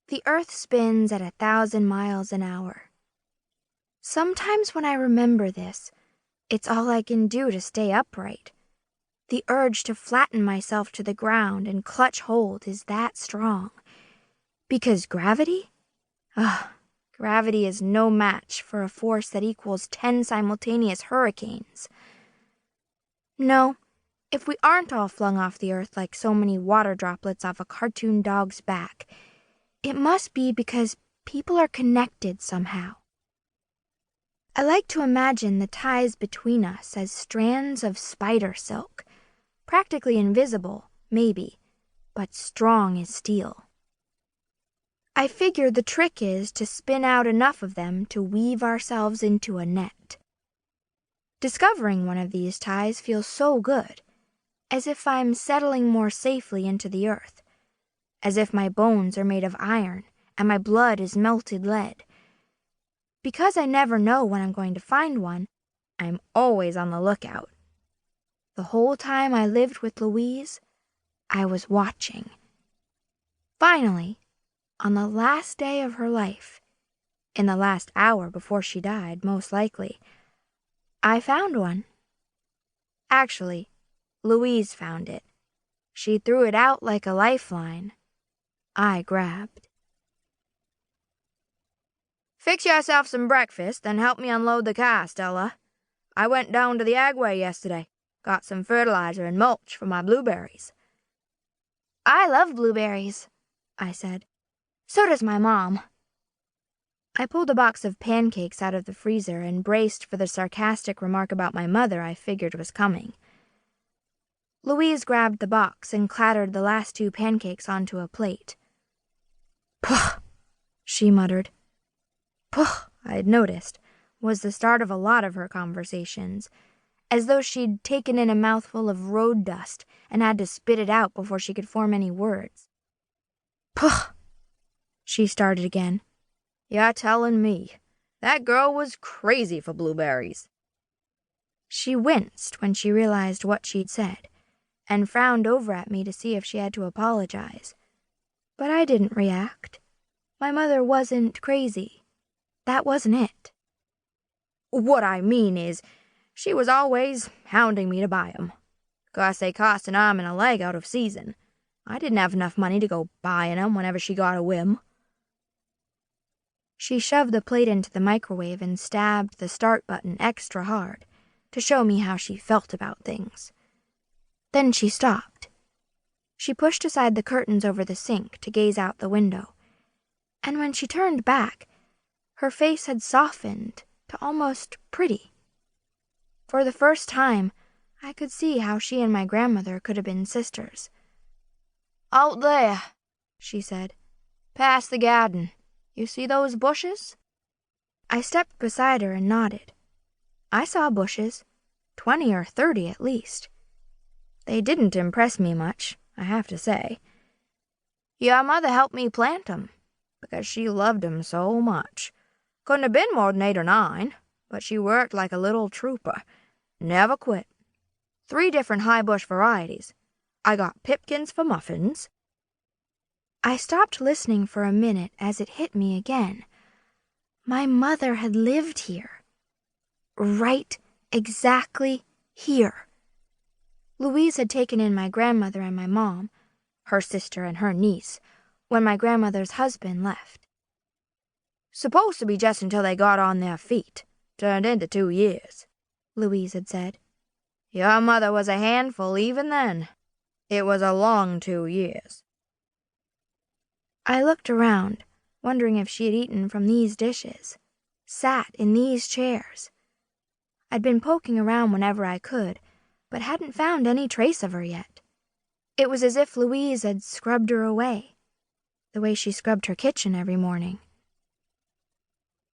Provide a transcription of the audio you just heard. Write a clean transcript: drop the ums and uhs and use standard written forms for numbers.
The earth spins at 1,000 miles an hour. Sometimes when I remember this, it's all I can do to stay upright. The urge to flatten myself to the ground and clutch hold is that strong. Because gravity? Gravity is no match for a force that equals 10 simultaneous hurricanes. No, if we aren't all flung off the earth like so many water droplets off a cartoon dog's back, it must be because people are connected somehow. I like to imagine the ties between us as strands of spider silk, practically invisible, maybe, but strong as steel. I figure the trick is to spin out enough of them to weave ourselves into a net. Discovering one of these ties feels so good, as if I'm settling more safely into the earth, as if my bones are made of iron and my blood is melted lead. Because I never know when I'm going to find one, I'm always on the lookout. The whole time I lived with Louise, I was watching. Finally, on the last day of her life, in the last hour before she died, most likely, I found one. Actually, Louise found it. She threw it out like a lifeline. I grabbed. Fix yourself some breakfast, then help me unload the car, Stella. I went down to the agway yesterday. Got some fertilizer and mulch for my blueberries. I love blueberries, I said. So does my mom. I pulled a box of pancakes out of the freezer and braced for the sarcastic remark about my mother I figured was coming. Louise grabbed the box and clattered the last 2 pancakes onto a plate. Puh, she muttered. Puh, I'd noticed, was the start of a lot of her conversations, as though she'd taken in a mouthful of road dust and had to spit it out before she could form any words. Puh, she started again. You're telling me. That girl was crazy for blueberries. She winced when she realized what she'd said, and frowned over at me to see if she had to apologize. But I didn't react. My mother wasn't crazy. That wasn't it. What I mean is, she was always hounding me to buy 'em. 'Cause they cost an arm and a leg out of season. I didn't have enough money to go buying 'em whenever she got a whim. She shoved the plate into the microwave and stabbed the start button extra hard to show me how she felt about things. Then she stopped. She pushed aside the curtains over the sink to gaze out the window, and when she turned back, her face had softened to almost pretty. For the first time, I could see how she and my grandmother could have been sisters. Out there, she said. Past the garden. You see those bushes? I stepped beside her and nodded. I saw bushes, 20 or 30 at least. They didn't impress me much, I have to say. Your mother helped me plant 'em, because she loved 'em so much. Couldn't have been more than 8 or 9, but she worked like a little trooper. Never quit. 3 different high bush varieties. I got pipkins for muffins. I stopped listening for a minute as it hit me again. My mother had lived here. Right exactly here. Louise had taken in my grandmother and my mom, her sister and her niece, when my grandmother's husband left. Supposed to be just until they got on their feet. Turned into 2 years, Louise had said. Your mother was a handful even then. It was a long 2 years. I looked around, wondering if she had eaten from these dishes, sat in these chairs. I'd been poking around whenever I could, but hadn't found any trace of her yet. It was as if Louise had scrubbed her away, the way she scrubbed her kitchen every morning.